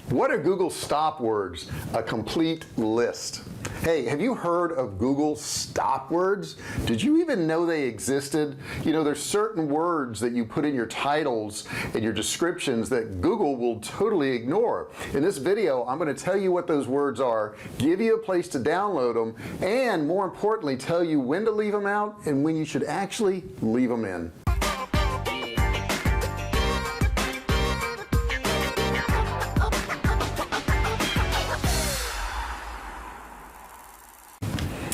What are Google stop words? A complete list. Hey, have you heard of Google stop words? Did you even know they existed? You know, there's certain words that you put in your titles and your descriptions that Google will totally ignore. In this video, I'm going to tell you what those words are, give you a place to download them, and more importantly, tell you when to leave them out and when you should actually leave them in.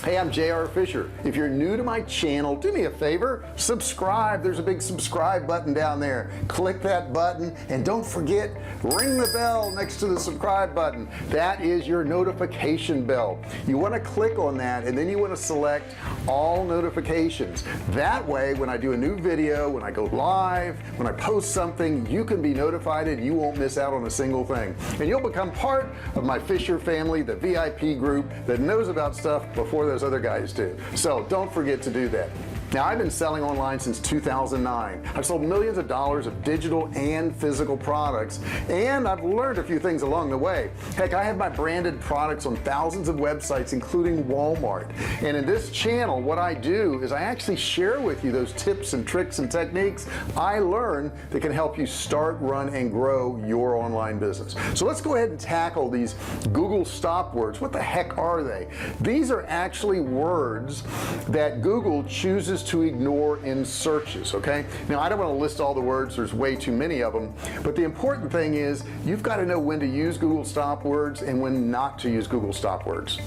Hey, I'm JR Fisher. If you're new to my channel, do me a favor, subscribe. There's a big subscribe button down there. Click that button and don't forget, ring the bell next to the subscribe button. That is your notification bell. You want to click on that and then you want to select all notifications. That way, when I do a new video, when I go live, when I post something, you can be notified and you won't miss out on a single thing. And you'll become part of my Fisher family, the VIP group that knows about stuff before those other guys do. So don't forget to do that. Now, I've been selling online since 2009. I've sold millions of dollars of digital and physical products, and I've learned a few things along the way. Heck, I have my branded products on thousands of websites, including Walmart. And in this channel, what I do is I actually share with you those tips and tricks and techniques I learned that can help you start, run, and grow your online business. So let's go ahead and tackle these Google stop words. What the heck are they? These are actually words that Google chooses to ignore in searches. Okay, now I don't want to list all the words, there's way too many of them, but the important thing is you've got to know when to use Google stop words and when not to use Google stop words.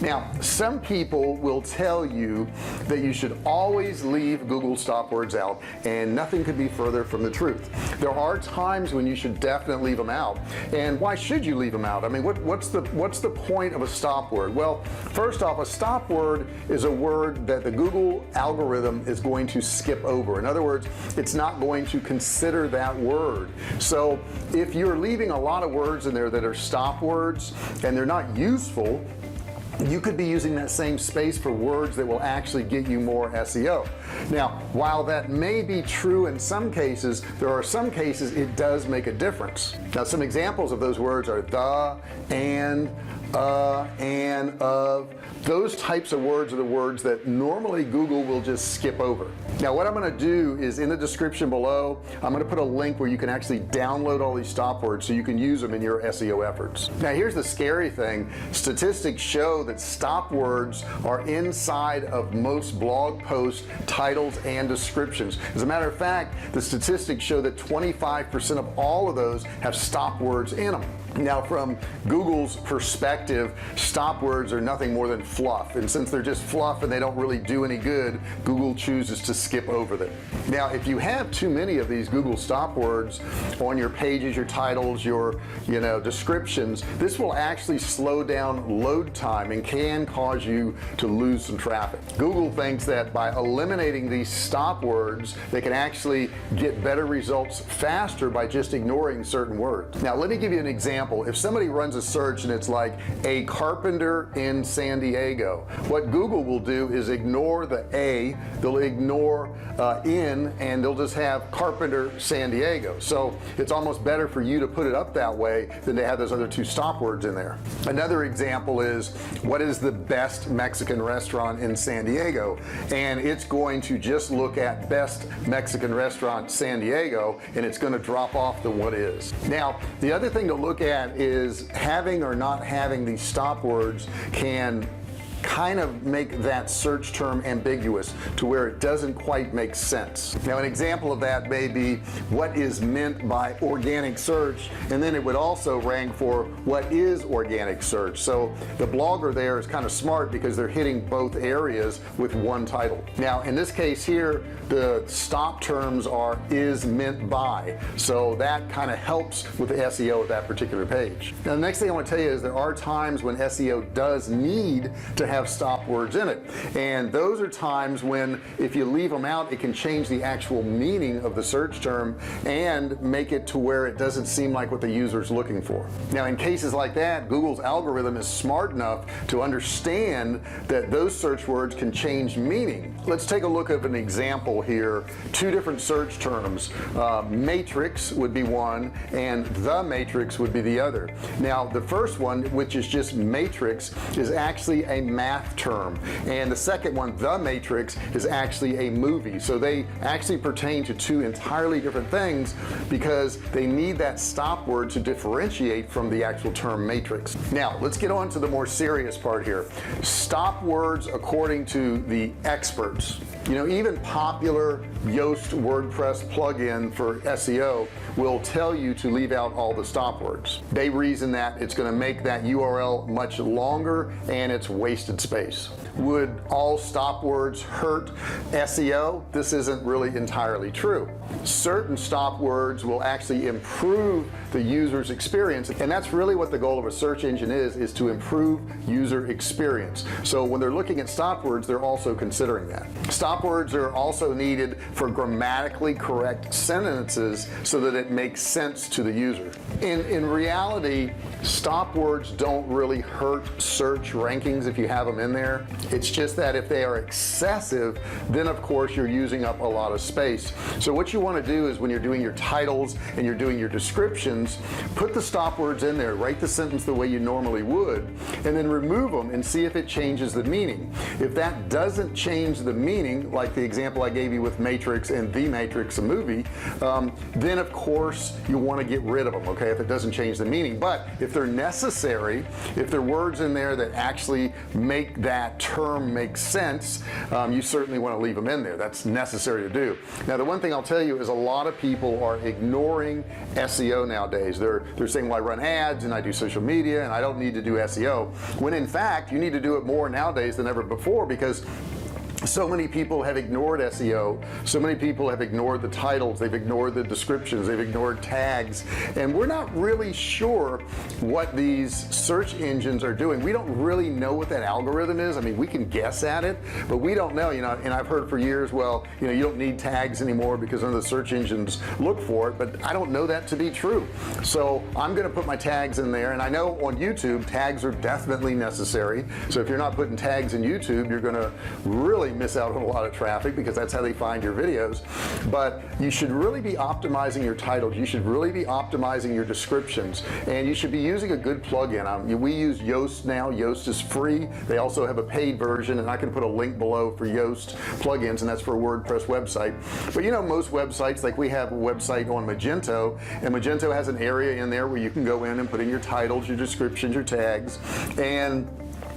Now, some people will tell you that you should always leave Google stop words out, and nothing could be further from the truth. There are times when you should definitely leave them out. And why should you leave them out? I mean, what's the point of a stop word? Well, first off, a stop word is a word that the Google algorithm is going to skip over. In other words, it's not going to consider that word. So if you're leaving a lot of words in there that are stop words and they're not useful, you could be using that same space for words that will actually get you more SEO. Now, while that may be true in some cases, there are some cases it does make a difference. Now, some examples of those words are the, and, of. Those types of words are the words that normally Google will just skip over. Now, what I'm going to do is in the description below, I'm going to put a link where you can actually download all these stop words so you can use them in your SEO efforts. Now, here's the scary thing. Statistics show that stop words are inside of most blog post titles and descriptions. As a matter of fact, the statistics show that 25% of all of those have stop words in them. Now, from Google's perspective, stop words are nothing more than fluff, and since they're just fluff and they don't really do any good, Google chooses to skip over them. Now, if you have too many of these Google stop words on your pages, your titles, your descriptions, this will actually slow down load time and can cause you to lose some traffic. Google thinks that by eliminating these stop words, they can actually get better results faster by just ignoring certain words. Now, let me give you an example. If somebody runs a search and it's like a carpenter in San Diego, what Google will do is ignore the A, they'll ignore in, and they'll just have carpenter San Diego. So it's almost better for you to put it up that way than to have those other two stop words in there. Another example is, what is the best Mexican restaurant in San Diego? And it's going to just look at best Mexican restaurant San Diego, and it's going to drop off the what is. Now, the other thing to look at is having or not having these stop words can kind of make that search term ambiguous to where it doesn't quite make sense. Now, an example of that may be what is meant by organic search, and then it would also rank for what is organic search. So the blogger there is kind of smart because they're hitting both areas with one title. Now, in this case here, the stop terms are is meant by, so that kind of helps with the SEO of that particular page. Now, the next thing I want to tell you is there are times when SEO does need to have have stop words in it, and those are times when if you leave them out, it can change the actual meaning of the search term and make it to where it doesn't seem like what the user is looking for. Now in cases like that, Google's algorithm is smart enough to understand that those search words can change meaning. Let's take a look at an example here. Two different search terms, matrix would be one and the matrix would be the other. Now the first one, which is just matrix, is actually a math term, and the second one, the matrix, is actually a movie. So they actually pertain to two entirely different things because they need that stop word to differentiate from the actual term matrix. Now let's get on to the more serious part here. Stop words according to the experts, even popular Yoast WordPress plugin for SEO will tell you to leave out all the stop words. They reason that it's going to make that URL much longer and it's wasted space. Would all stop words hurt SEO? This isn't really entirely true. Certain stop words will actually improve the user's experience, and that's really what the goal of a search engine is to improve user experience. So when they're looking at stop words, they're also considering that. Stop words are also needed for grammatically correct sentences so that it makes sense to the user. In reality, stop words don't really hurt search rankings if you have them in there. It's just that if they are excessive, then of course you're using up a lot of space. So what you want to do is when you're doing your titles and you're doing your descriptions, put the stop words in there, write the sentence the way you normally would, and then remove them and see if it changes the meaning. If that doesn't change the meaning, like the example I gave you with Matrix and The Matrix, a movie, then of course you want to get rid of them, okay, if it doesn't change the meaning. But if they're necessary, if there are words in there that actually make that term make sense, you certainly want to leave them in there. That's necessary to do. Now the one thing I'll tell you is a lot of people are ignoring SEO nowadays. They're saying, well, I run ads and I do social media and I don't need to do SEO, when in fact you need to do it more nowadays than ever before, because so many people have ignored SEO. So many people have ignored the titles, they've ignored the descriptions, they've ignored tags, and we're not really sure what these search engines are doing. We don't really know what that algorithm is. I mean, we can guess at it, but we don't know, and I've heard for years, well, you don't need tags anymore because none of the search engines look for it, but I don't know that to be true. So I'm going to put my tags in there, and I know on YouTube tags are definitely necessary. So if you're not putting tags in YouTube, you're going to really miss out on a lot of traffic, because that's how they find your videos. But you should really be optimizing your titles, you should really be optimizing your descriptions, and you should be using a good plugin. We use Yoast now. Yoast is free. They also have a paid version, and I can put a link below for Yoast plugins, and that's for a WordPress website. But most websites, like we have a website on Magento, and Magento has an area in there where you can go in and put in your titles, your descriptions, your tags, and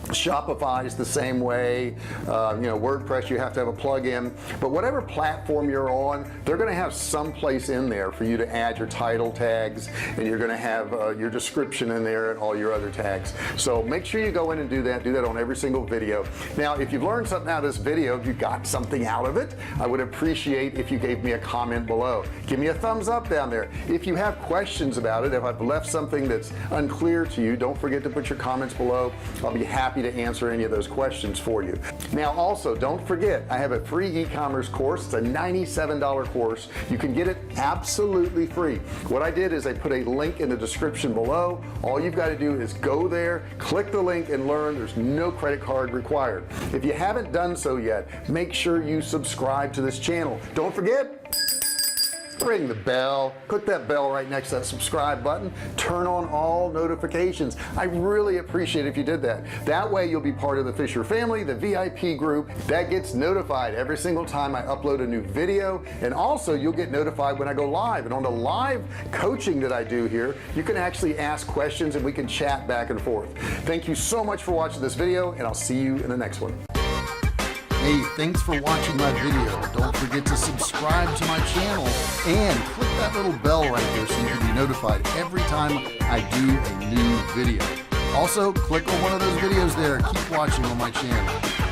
Shopify is the same way. WordPress, you have to have a plugin, but whatever platform you're on, they're going to have some place in there for you to add your title tags, and you're going to have your description in there and all your other tags. So make sure you go in and do that on every single video. Now if you've learned something out of this video, if you got something out of it, I would appreciate if you gave me a comment below. Give me a thumbs up down there. If you have questions about it, if I've left something that's unclear to you, don't forget to put your comments below. I'll be happy to answer any of those questions for you. Now also, don't forget, I have a free e-commerce course. It's a $97 course. You can get it absolutely free. What I did is I put a link in the description below. All you've got to do is go there, click the link, and learn. There's no credit card required. If you haven't done so yet, make sure you subscribe to this channel. Don't forget, ring the bell, click that bell right next to that subscribe button, turn on all notifications. I really appreciate it if you did that. That way you'll be part of the Fisher family, the VIP group that gets notified every single time I upload a new video, and also you'll get notified when I go live. And on the live coaching that I do here, you can actually ask questions and we can chat back and forth. Thank you so much for watching this video, and I'll see you in the next one. Hey, thanks for watching my video. Don't forget to subscribe to my channel and click that little bell right there so you can be notified every time I do a new video. Also, click on one of those videos there. Keep watching on my channel.